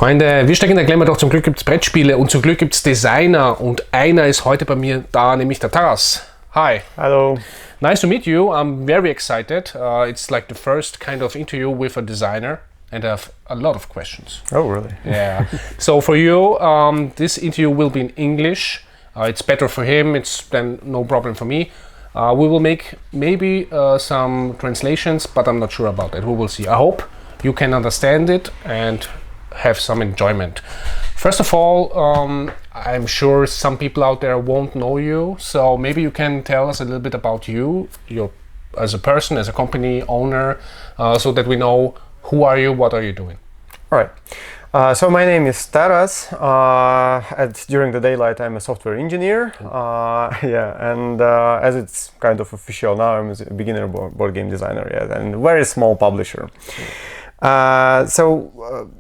Freunde, wir stecken in der Klemme, doch zum Glück gibt es Brettspiele und zum Glück gibt es Designer und einer ist heute bei mir da, nämlich der Taras. Hi. Hello. Nice to meet you. I'm very excited. It's like the first kind of interview with a designer and I have a lot of questions. Oh, really? Yeah. So for you, this interview will be in English. It's better for him, it's then no problem for me. We will make maybe some translations, but I'm not sure about that. We will see. I hope you can understand it and have some enjoyment. First of all, I'm sure some people out there won't know you, so maybe you can tell us a little bit about you, as a person, as a company owner, so that we know who are you, what are you doing. All right. So my name is Taras. During the daylight, I'm a software engineer. And as it's kind of official now, I'm a beginner board game designer, and very small publisher.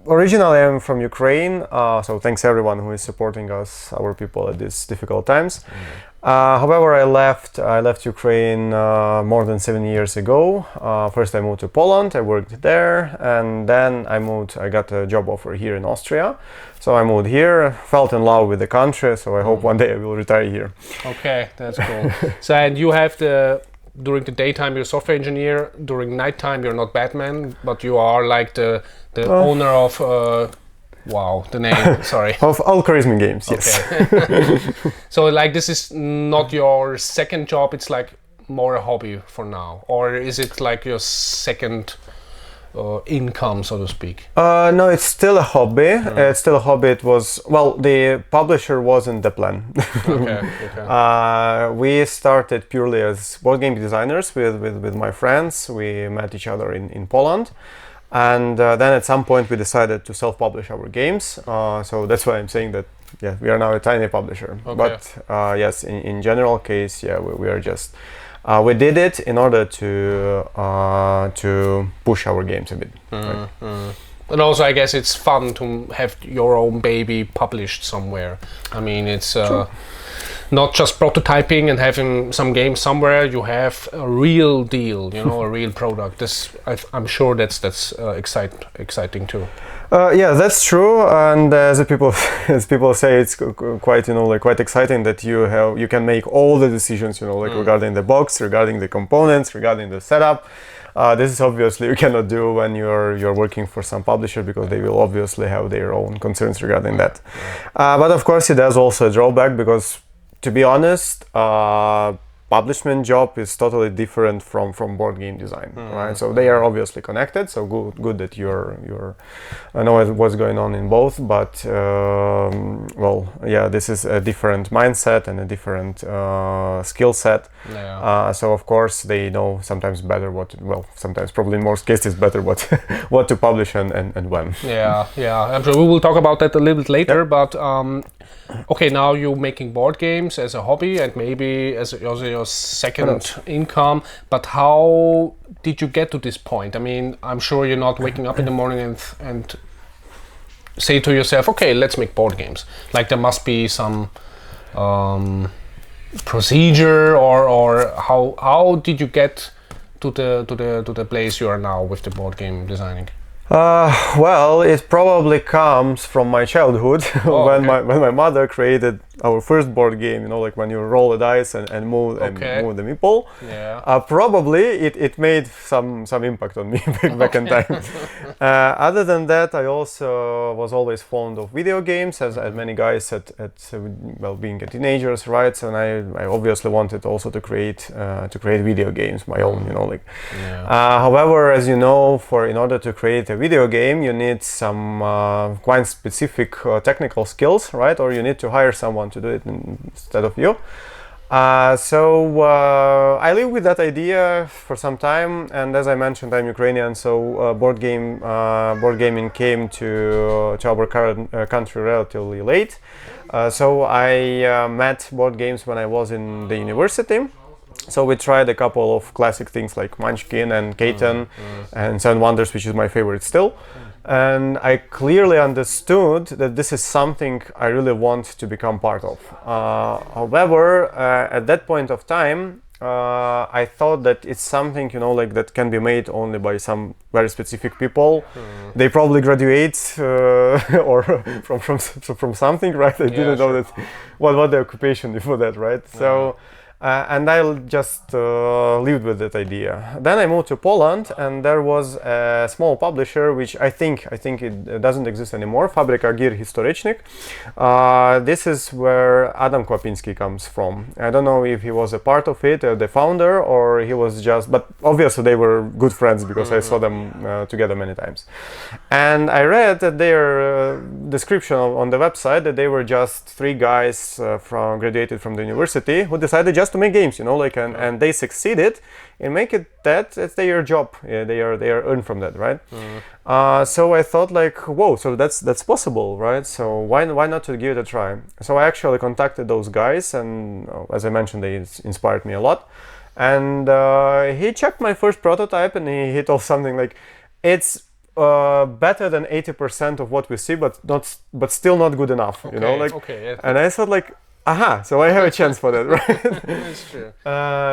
Originally I'm from Ukraine, so thanks everyone who is supporting us, our people at these difficult times. However, I left Ukraine more than 7 years ago. First I moved to Poland, I worked there, and then I got a job offer here in Austria. So I moved here, felt in love with the country, so I hope one day I will retire here. Okay, that's cool. So, and you have during the daytime you're a software engineer, during nighttime you're not Batman, but you are like the owner of the name, sorry. Of Al-Khwarizmi Games, yes. Okay. So like this is not your second job, it's like more a hobby for now, or is it like your second income, so to speak? No, it's still a hobby. It's still a hobby. It was, the publisher wasn't the plan. Okay. We started purely as board game designers with my friends. We met each other in Poland. And then at some point we decided to self-publish our games. So that's why I'm saying that, we are now a tiny publisher. Okay. But yes, in general case, we are just... we did it in order to push our games a bit. Right? And also, I guess it's fun to have your own baby published somewhere. I mean, it's not just prototyping and having some games somewhere. You have a real deal, a real product. I'm sure that's exciting too. That's true, and as people say, it's quite quite exciting that you can make all the decisions regarding the box, regarding the components, regarding the setup. This is obviously you cannot do when you're working for some publisher, because they will obviously have their own concerns regarding that. But of course, it has also a drawback, because to be honest, publishment job is totally different from board game design, right? So they are obviously connected. So good that you're I know what's going on in both, but this is a different mindset and a different skill set. So of course they know sometimes better sometimes probably in most cases better what to publish and when. I'm sure we will talk about that a little bit later. But okay, now you're making board games as a hobby and maybe as also your second income, but how did you get to this point? I mean, I'm sure you're not waking up in the morning and say to yourself, okay, let's make board games. Like there must be some procedure, or how did you get to the place you are now with the board game designing? It probably comes from my childhood when my mother created our first board game, like when you roll the dice and move the meeple. Probably it made some impact on me back in time. Other than that, I also was always fond of video games, as many guys being a teenagers, right? So I obviously wanted also to create video games, my own, However, as you know, in order to create a video game, you need some quite specific technical skills, right? Or you need to hire someone to do it instead of you. So I live with that idea for some time, and as I mentioned, I'm Ukrainian, so board gaming came to our country relatively late. So I met board games when I was in the university. So we tried a couple of classic things like Munchkin and Catan and Seven Wonders, which is my favorite still. And I clearly understood that this is something I really want to become part of. However, at that point of time, I thought that it's something, you know, like that can be made only by some very specific people. They probably graduate or from something, right? I didn't know that what the occupation before that, right? So. And I just lived with that idea. Then I moved to Poland, and there was a small publisher, which I think it doesn't exist anymore, Fabryka Gier Historycznych. This is where Adam Kłapinski comes from. I don't know if he was a part of it, the founder, or he was just, but obviously they were good friends because I saw them together many times. And I read that their description on the website that they were just three guys graduated from the university who decided just to make games, you know, like, and they succeeded in make it that it's their job. Yeah, they are earn from that, right? So I thought like, whoa, so that's possible, right? So why not to give it a try? So I actually contacted those guys, and as I mentioned, they inspired me a lot. And he checked my first prototype, and he told something like, it's better than 80% of what we see, but still not good enough, you know, like. Okay. And I thought like, aha, so I have a chance for that, right? That's true.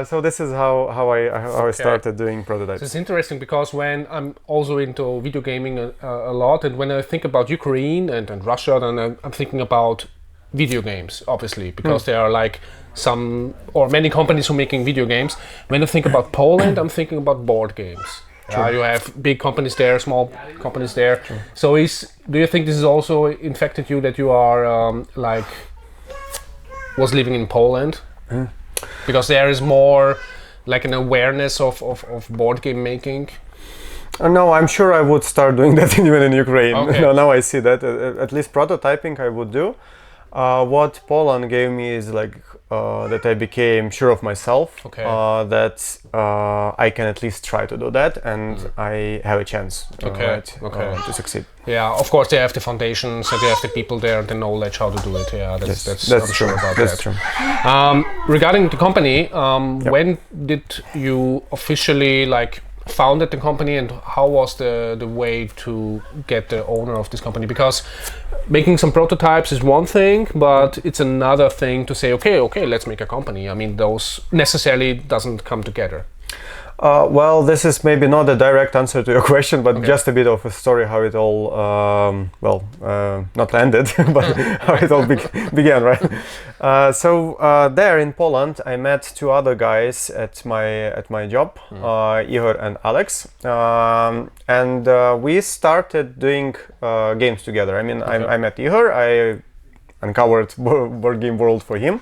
So this is how I started doing prototypes. So it's interesting because when I'm also into video gaming a lot, and when I think about Ukraine and Russia, then I'm thinking about video games, obviously, because there are like some or many companies who are making video games. When I think about Poland, I'm thinking about board games. You have big companies there, small companies there. True. So do you think this has also infected you that you are was living in Poland? Because there is more like an awareness of board game making? No, I'm sure I would start doing that even in Ukraine. Okay. Now I see that. At least prototyping I would do. What Poland gave me is like that I became sure of myself, that I can at least try to do that, and I have a chance to succeed. Yeah, of course they have the foundations and they have the people there and the knowledge how to do it. Yeah, that's I'm true. Sure about that's that. True. Regarding the company, when did you officially founded the company, and how was the way to get the owner of this company? Because making some prototypes is one thing, but it's another thing to say, okay, let's make a company. I mean, those necessarily doesn't come together. Well, this is maybe not a direct answer to your question, but just a bit of a story how it all, not ended, but how it all began, right? So there in Poland, I met two other guys at my job, Igor and Alex, and we started doing games together. I mean, I met Igor, I uncovered board game world for him.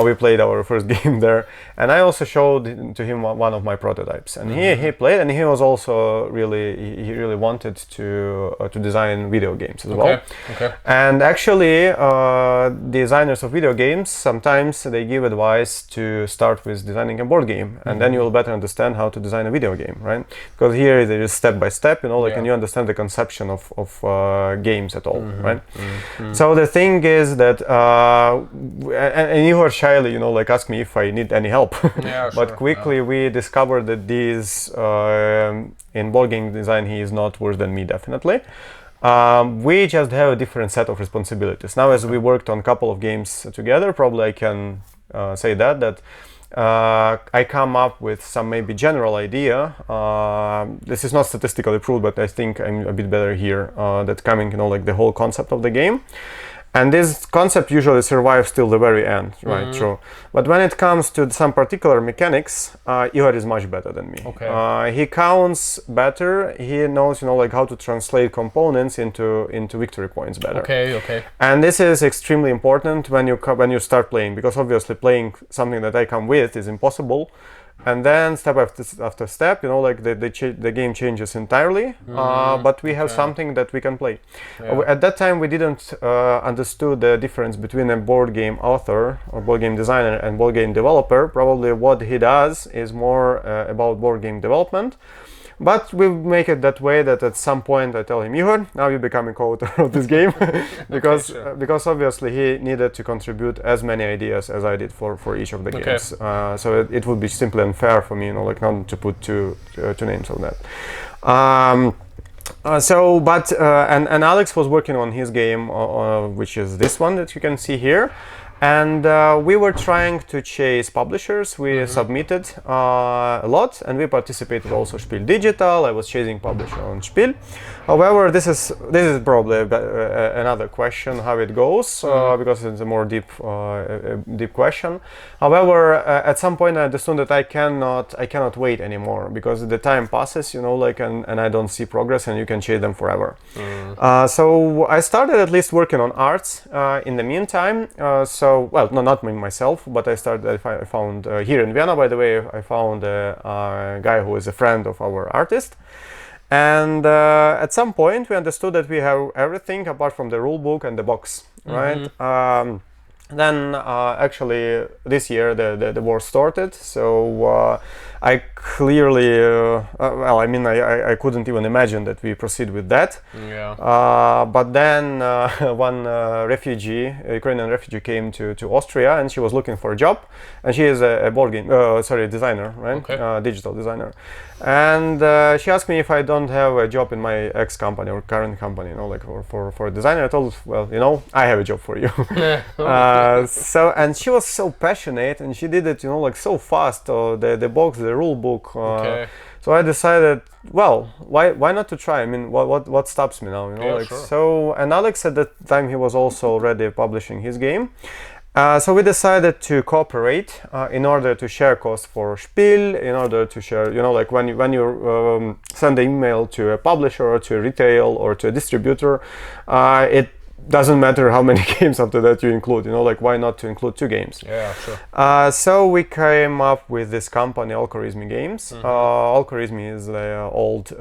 We played our first game there, and I also showed to him one of my prototypes, and he played, and he was also he really wanted to design video games as well. Okay. And actually, designers of video games sometimes they give advice to start with designing a board game, and then you will better understand how to design a video game, right? Because here there is step by step, and you understand the conception of games at all, right? So the thing is that, and you were shyly, ask me if I need any help. But quickly we discovered that in board game design he is not worse than me, definitely. We just have a different set of responsibilities. Now, as we worked on a couple of games together, probably I can say that I come up with some maybe general idea. This is not statistically proved, but I think I'm a bit better here. That coming, the whole concept of the game. And this concept usually survives till the very end, right? True. But when it comes to some particular mechanics, Igor is much better than me. He counts better. He knows, how to translate components into victory points better. Okay. And this is extremely important when you start playing, because obviously playing something that I come with is impossible. And then step after step, the game changes entirely, but we have something that we can play. At that time, we didn't understood the difference between a board game author or board game designer and board game developer. Probably what he does is more about board game development. But we make it that way that at some point I tell him, Igor, now you become a co-author of this game, because obviously he needed to contribute as many ideas as I did for each of the games. So it would be simply unfair for me, not to put two names on that. And Alex was working on his game, which is this one that you can see here. And we were trying to chase publishers. We submitted a lot, and we participated also Spiel Digital. I was chasing publisher on Spiel. However, this is probably another question how it goes, because it's a more deep question. However, at some point I understood that I cannot wait anymore, because the time passes, like, and I don't see progress, and you can chase them forever. So I started at least working on arts in the meantime. Well, no, not me myself, but I found here in Vienna, by the way, I found a guy who is a friend of our artist. And at some point we understood that we have everything apart from the rule book and the box, right? Then actually this year the war started, so I clearly, well, I mean, I couldn't even imagine that we proceed with that. But then one Ukrainian refugee came to Austria, and she was looking for a job, and she is a board game, designer, right? Digital designer. And she asked me if I don't have a job in my ex-company or current company, like for a designer. I told her, well, I have a job for you. And she was so passionate, and she did it, like so fast. The box, the rule book. So I decided, well, why not to try? I mean, what stops me now? Sure. So, and Alex at that time, he was also already publishing his game. So we decided to cooperate in order to share costs for Spiel, in order to share, like when you send an email to a publisher or to a retail or to a distributor, it doesn't matter how many games after that you include, like why not to include 2 games? Sure. So we came up with this company, Al-Khwarizmi Games. Al-Khwarizmi is the old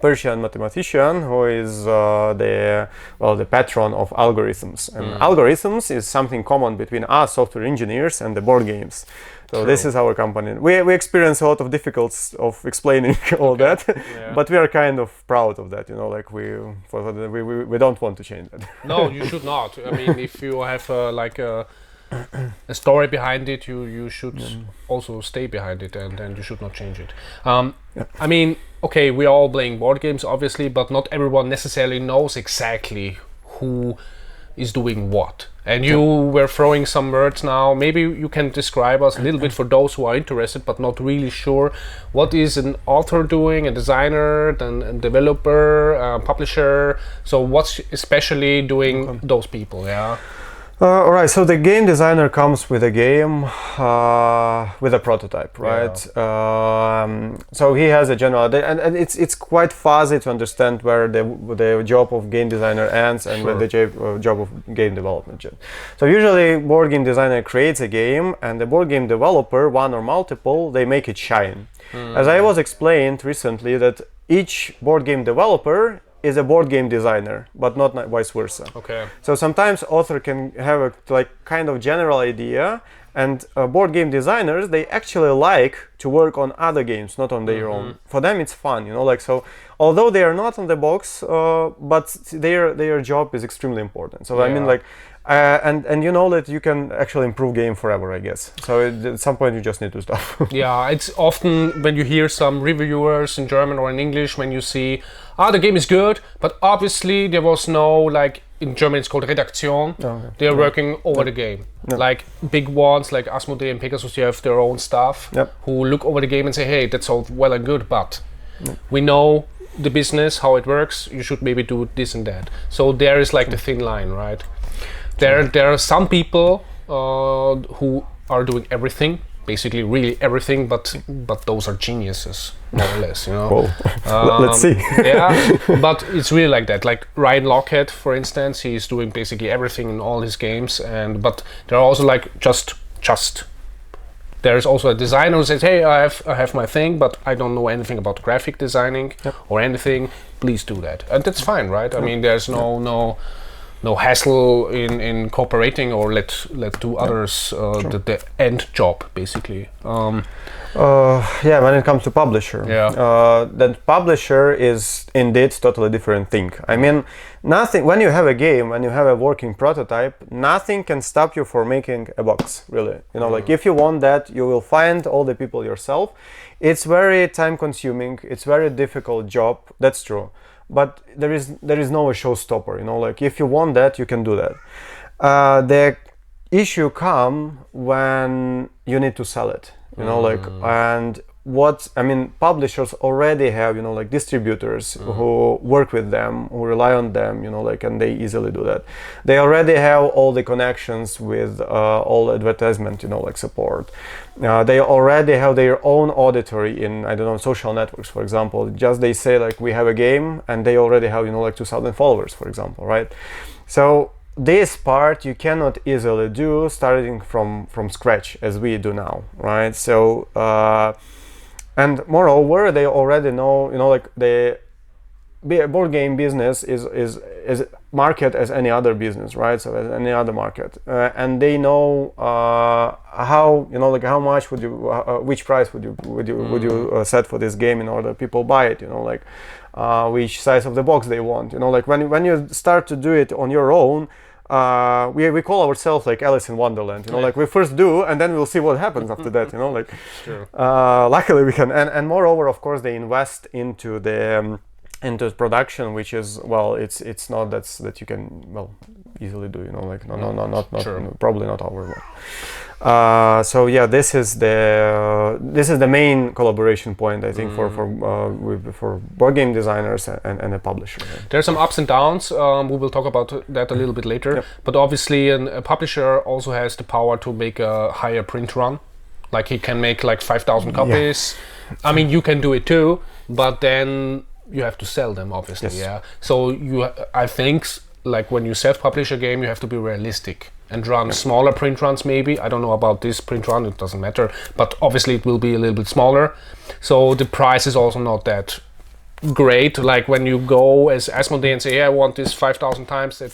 Persian mathematician who is the patron of algorithms. And algorithms is something common between us software engineers and the board games. So this is our company. We experience a lot of difficulties of explaining all that, but we are kind of proud of that. Like we don't want to change that. No, you should not. I mean, if you have a story behind it, you should also stay behind it, and you should not change it. I mean, okay, we are all playing board games, obviously, but not everyone necessarily knows exactly who is doing what. And you were throwing some words now. Maybe you can describe us a little bit for those who are interested but not really sure. What is an author doing, a designer, then a developer, a publisher? So what's especially doing those people? All right, so the game designer comes with a game, with a prototype, right? So he has a general, and it's quite fuzzy to understand where the job of game designer ends and where the job of game development ends. So usually board game designer creates a game, and the board game developer, one or multiple, they make it shine. As I was explained recently, that each board game developer is a board game designer, but not vice versa. So sometimes author can have a kind of general idea, and board game designers, they actually like to work on other games, not on their own. For them it's fun, so although they are not on the box, but their job is extremely important. So I mean, and that you can actually improve game forever, I guess. So at some point you just need to stop. It's often when you hear some reviewers in German or in English, when you see, the game is good, but obviously there was no, in German it's called Redaktion. They're working over the game. Like big ones like Asmodee and Pegasus, you have their own staff who look over the game and say, hey, that's all well and good, but we know the business, how it works, you should maybe do this and that. So there is the thin line, right? There are some people who are doing everything, basically really everything, but those are geniuses, more or less, Let's see. But it's really like that. Like Ryan Lockhead, for instance, he's doing basically everything in all his games, but there are also just there's also a designer who says, hey, I have my thing, but I don't know anything about graphic designing or anything. Please do that, and that's fine, right? I mean, there's no hassle in cooperating, or let do others the end job, basically. When it comes to publisher, then publisher is indeed totally different thing. I mean, nothing, when you have a game, when you have a working prototype, nothing can stop you from making a box, really. Like if you want that, you will find all the people yourself. It's very time consuming, it's very difficult job, that's true. But there is no showstopper, like if you want that, you can do that. issue come when you need to sell it, you know, like, and what I mean, publishers already have, you know, like distributors who work with them, who rely on them, you know, like, and they easily do that. They already have all the connections with all advertisement, you know, like support. They already have their own auditory in, I don't know, social networks, for example. Just they say like, we have a game, and they already have, you know, like 2,000 followers, for example, right? So this part you cannot easily do starting from scratch as we do now, right? So and moreover, they already know, you know, like the board game business is market as any other business, right? So as any other market, and they know how, you know, like how much would you, which price would you set for this game in order people buy it, you know, like which size of the box they want, you know, like when you start to do it on your own. We call ourselves like Alice in Wonderland, you know, like we first do, and then we'll see what happens after that, you know, like. Sure. Luckily we can, and moreover, of course, they invest into the into production, which is, well, it's not that you can, well, easily do, you know, like not sure. Probably not overall. So yeah, this is the main collaboration point, I think, for board game designers and a publisher. There's some ups and downs. We will talk about that a little bit later. Yep. But obviously, a publisher also has the power to make a higher print run. Like he can make like 5,000 copies. Yeah. I mean, you can do it too, but then you have to sell them, obviously. Yes. Yeah. So I think, like when you self-publish a game, you have to be realistic and run smaller print runs, maybe. I don't know about this print run, it doesn't matter, but obviously it will be a little bit smaller. So the price is also not that great. Like when you go as Asmodee and say, hey, I want this 5,000 times, the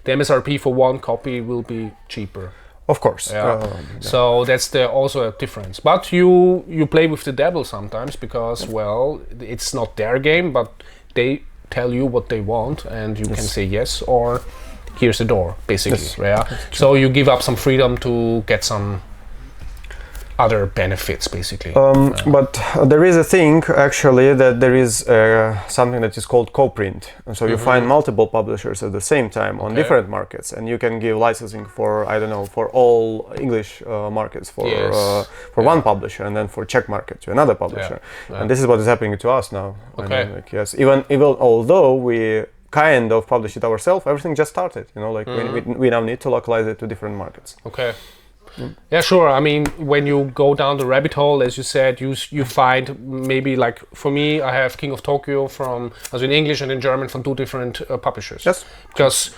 MSRP for one copy will be cheaper. Of course. Yeah. So that's also a difference. But you play with the devil sometimes because, well, it's not their game, but they tell you what they want and you can say yes or here's the door, basically. Yes. Yeah. So you give up some freedom to get some other benefits, basically. But there is a thing, actually, that there is something that is called co-print. And so you find multiple publishers at the same time on different markets, and you can give licensing for, I don't know, for all English markets for one publisher, and then for Czech market to another publisher. Yeah. And this is what is happening to us now. Okay. And, like, yes, even although we kind of publish it ourselves, everything just started. You know, like we now need to localize it to different markets. Okay. Yeah, sure. I mean, when you go down the rabbit hole, as you said, you find maybe, like for me, I have King of Tokyo also in English and in German from two different publishers. Yes. Because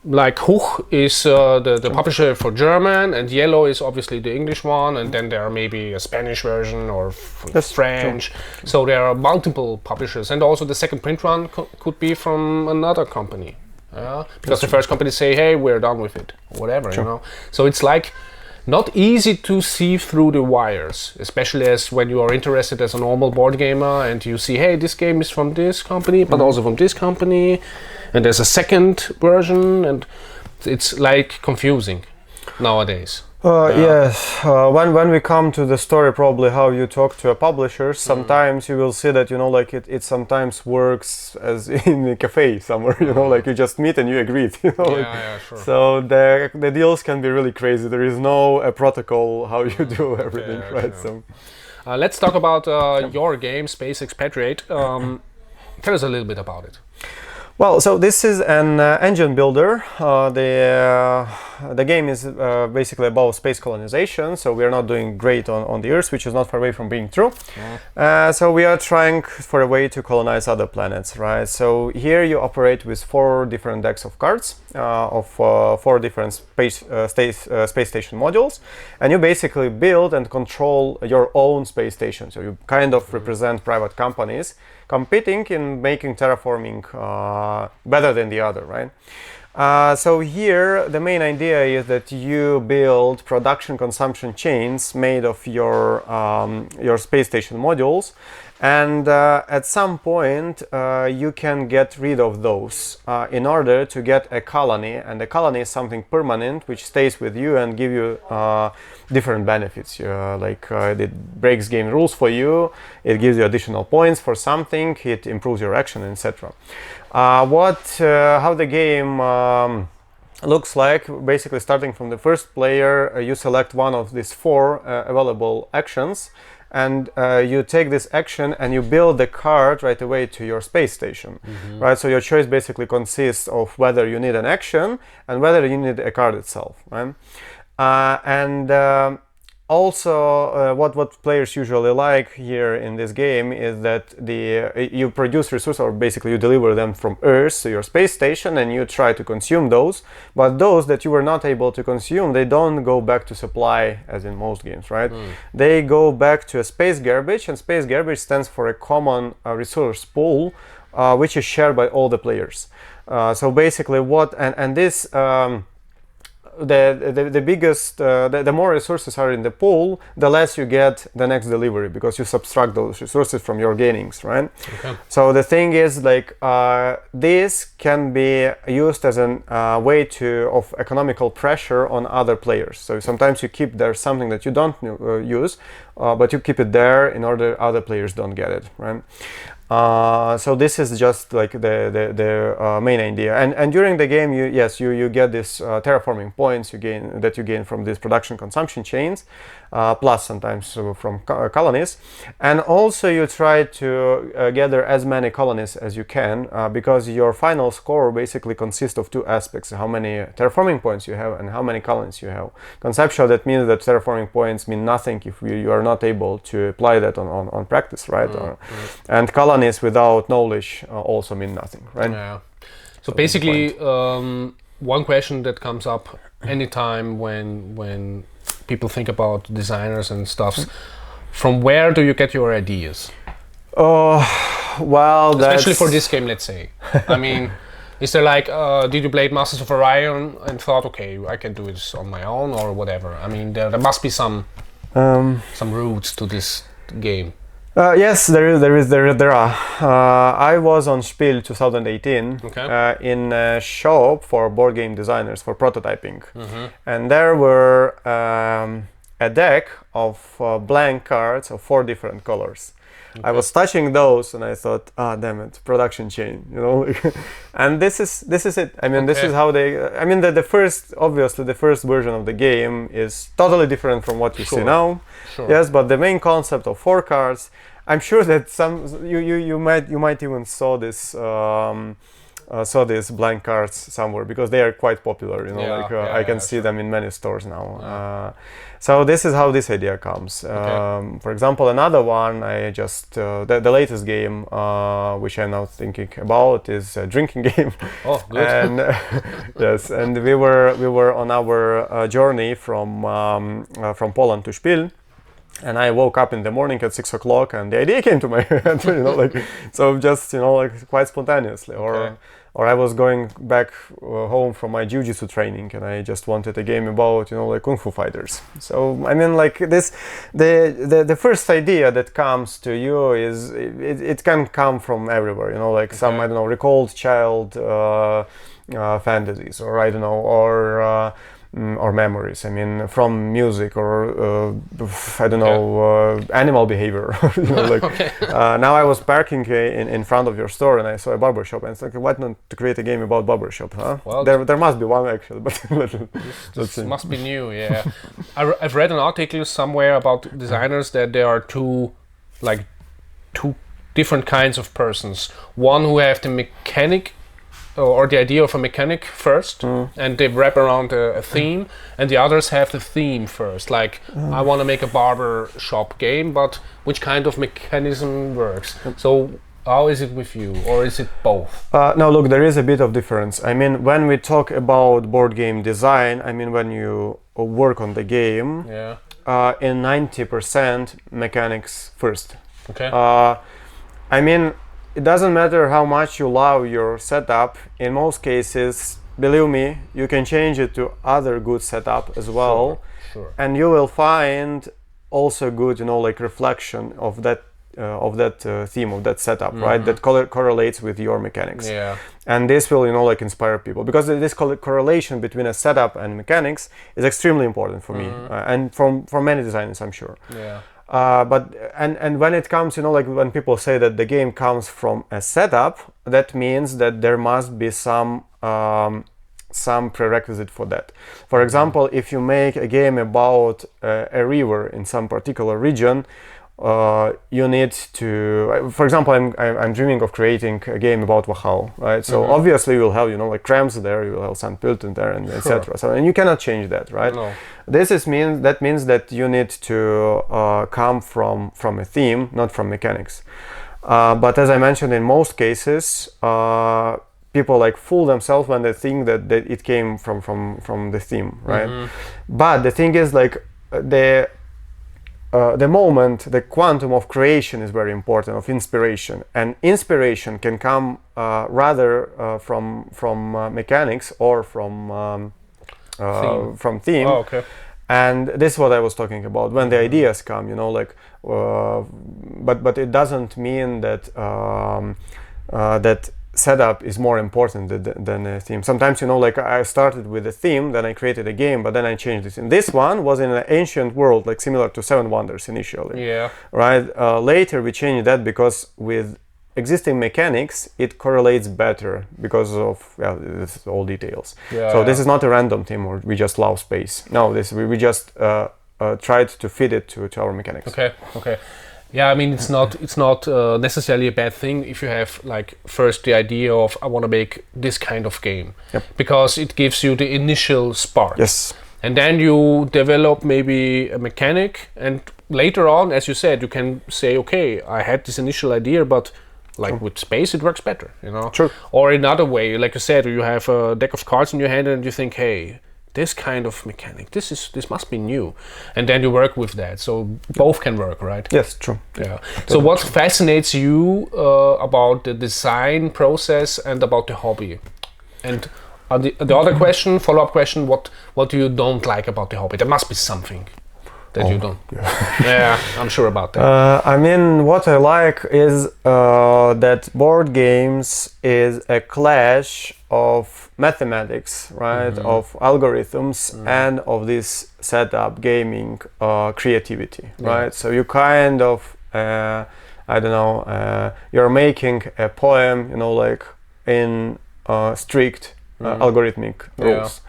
like Euch is the publisher for German, and Yellow is obviously the English one, and then there are maybe a Spanish version or French. Sure. So there are multiple publishers, and also the second print run could be from another company. Because the first company say, hey, we're done with it, or whatever, you know. So it's like not easy to see through the wires, especially as when you are interested as a normal board gamer and you see, hey, this game is from this company, but also from this company, and there's a second version, and it's like confusing nowadays. Yes, when we come to the story, probably how you talk to a publisher, sometimes you will see that, you know, like it sometimes works as in a cafe somewhere, you know, like you just meet and you agree, you know. Sure. So the deals can be really crazy. There is no protocol how you do everything, right? Sure. So let's talk about your game, Space Expatriate. Tell us a little bit about it. Well, so this is an engine builder. The game is basically about space colonization, so we are not doing great on the Earth, which is not far away from being true. So we are trying for a way to colonize other planets, right? So here you operate with 4 different decks of cards of 4 different space station modules, and you basically build and control your own space station. So you kind of represent private companies competing in making terraforming better than the other, right? So here the main idea is that you build production consumption chains made of your space station modules, and at some point you can get rid of those in order to get a colony, and the colony is something permanent which stays with you and give you different benefits, like it breaks game rules for you, it gives you additional points for something, it improves your action, etc. How the game looks like. Basically, starting from the first player, you select one of these 4 available actions, and you take this action and you build the card right away to your space station, right? So your choice basically consists of whether you need an action and whether you need a card itself, right? Also, what players usually like here in this game is that you produce resources, or basically you deliver them from Earth to your space station, and you try to consume those. But those that you were not able to consume, they don't go back to supply, as in most games, right? They go back to a space garbage, and space garbage stands for a common resource pool, which is shared by all the players. So basically, this. The biggest, the more resources are in the pool, the less you get the next delivery, because you subtract those resources from your gainings, right? Okay. So the thing is, like, this can be used as a way of economical pressure on other players. So sometimes you keep there something that you don't use, but you keep it there in order other players don't get it, right? So this is just like the main idea, and during the game you get this terraforming points you gain from these production consumption chains, plus sometimes from colonies, and also you try to gather as many colonies as you can, because your final score basically consists of 2 aspects: how many terraforming points you have and how many colonies you have. Conceptually, that means that terraforming points mean nothing if you are not able to apply that on practice, right? And colonies without knowledge also mean nothing, right? Yeah. So basically, one question that comes up anytime when people think about designers and stuff, from where do you get your ideas? Well, especially for this game, let's say. I mean, is there like, did you play Masters of Orion and thought, okay, I can do this on my own, or whatever? I mean, there must be some roots to this game. Yes, there are. I was on Spiel 2018, okay, in a shop for board game designers for prototyping, and there were a deck of blank cards of 4 different colors. Okay. I was touching those and I thought, damn it, production chain, you know. And this is it. I mean, okay, this is how they. I mean, the first version of the game is totally different from what you see now. Sure. Yes, but the main concept of 4 cards. I'm sure that you might even saw these blank cards somewhere, because they are quite popular. You know, I can see them in many stores now. Yeah. So this is how this idea comes. Okay. For example, another one I just the latest game which I'm now thinking about is a drinking game. Oh, good. And yes, and we were on our journey from Poland to Spiel. And I woke up in the morning at 6 o'clock, and the idea came to my head, you know, like, so just, you know, like quite spontaneously. Okay. Or I was going back home from my jiu-jitsu training, and I just wanted a game about, you know, like kung fu fighters. So I mean, like this, the first idea that comes to you is it can come from everywhere, you know, like, okay, some, I don't know, recalled child fantasies, or I don't know, or memories. I mean, from music, or I don't know, animal behavior. You know, like, okay. Now I was parking in front of your store, and I saw a barbershop, and it's like, why not to create a game about barbershop, huh? Well, there must be one actually, but this must be new. Yeah, I've read an article somewhere about designers that there are two different kinds of persons. One who have the mechanic, or the idea of a mechanic first, and they wrap around a theme, and the others have the theme first. Like, I want to make a barber shop game, but which kind of mechanism works? So how is it with you, or is it both? No, look, there is a bit of difference. I mean, when we talk about board game design, I mean, when you work on the game, in 90% mechanics first. Okay. I mean, it doesn't matter how much you love your setup. In most cases, believe me, you can change it to other good setup as well. Sure. And you will find also good, you know, like reflection of that theme, of that setup, right? That correlates with your mechanics. Yeah. And this will, you know, like inspire people, because this correlation between a setup and mechanics is extremely important for me, and for many designers, I'm sure. Yeah. But when it comes, you know, like when people say that the game comes from a setup, that means that there must be some some prerequisite for that. For example, if you make a game about a river in some particular region, you need to, for example, I'm dreaming of creating a game about Wachau, right? So obviously you'll have, like Krems there, you'll have St. Pölten there, and etc. So, and you cannot change that, right? No. That means that you need to come from a theme, not from mechanics. But as I mentioned, in most cases, people like fool themselves when they think that it came from the theme, right? But the thing is, like, the moment, the quantum of creation is very important, of inspiration, and inspiration can come rather from mechanics or from theme. Oh, okay. And this is what I was talking about, when the ideas come, like, but it doesn't mean that that setup is more important than a theme. Sometimes, like, I started with a theme, then I created a game, but then I changed it. And this one was in an ancient world, like similar to Seven Wonders initially. Yeah. Right. Later we changed that because with existing mechanics it correlates better because of this is all details. So this is not a random theme or we just love space. No, we just tried to fit it to our mechanics. Okay. Yeah, I mean, it's not necessarily a bad thing if you have, like, first the idea of I want to make this kind of game, because it gives you the initial spark. Yes. And then you develop maybe a mechanic, and later on, as you said, you can say, okay, I had this initial idea, but like with space, it works better, Sure. Or another way, like you said, you have a deck of cards in your hand and you think, hey, this kind of mechanic, this must be new, and then you work with that. So both can work, right? Yes, true. Yeah. So what fascinates you about the design process and about the hobby? And the other question, follow-up question, what do you don't like about the hobby? There must be something that you don't. Yeah, I'm sure about that. I mean, what I like is that board games is a clash of mathematics, right? Of algorithms and of this setup gaming creativity, right? So you kind of, I don't know, you're making a poem, like in strict algorithmic rules.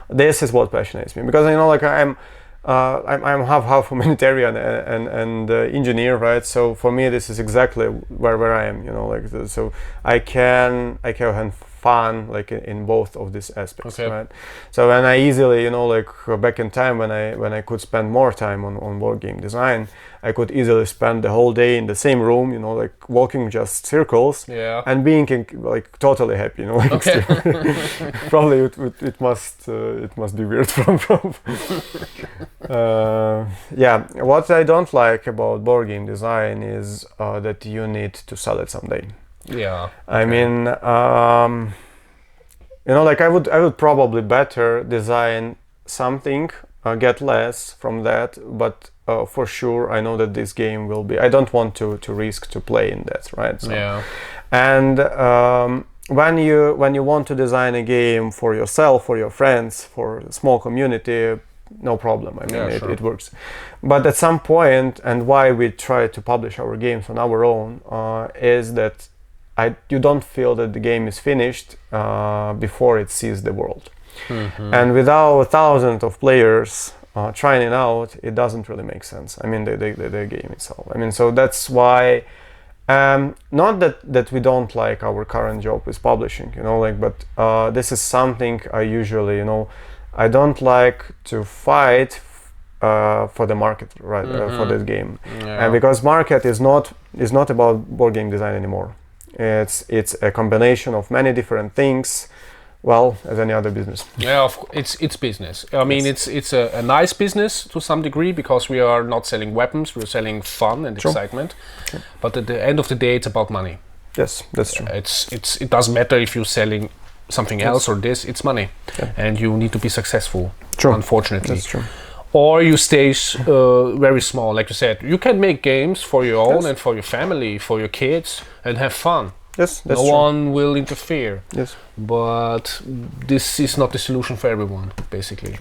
This is what fascinates me, because like I'm half humanitarian and engineer, right? So for me, this is exactly where I am, like so I can have fun like in both of these aspects, right? So when I easily, like back in time when I could spend more time on board game design, I could easily spend the whole day in the same room, like walking just circles and being like totally happy, like probably it must be weird from what I don't like about board game design is that you need to sell it someday. I mean, like I would probably better design something, get less from that, but for sure I know that this game will be, I don't want to risk to play in that, right? So, and when you want to design a game for yourself, for your friends, for a small community, no problem. I mean, it works. But at some point, and why we try to publish our games on our own, is that you don't feel that the game is finished before it sees the world. And without thousands of players trying it out, it doesn't really make sense. I mean, the game itself. I mean, so that's why, not that we don't like our current job with publishing, but this is something I usually, I don't like to fight for the market, right? For this game, and because market is not about board game design anymore. It's a combination of many different things. Well, as any other business. Yeah, it's business. I mean, it's a nice business to some degree because we are not selling weapons; we're selling fun and excitement. But at the end of the day, it's about money. Yes, that's true. It doesn't matter if you're selling something else or this. It's money, and you need to be successful. True. Unfortunately, that's true. Or you stay very small, like you said. You can make games for your own and for your family, for your kids, and have fun. Yes, that's true. No one will interfere. Yes, but this is not the solution for everyone, basically.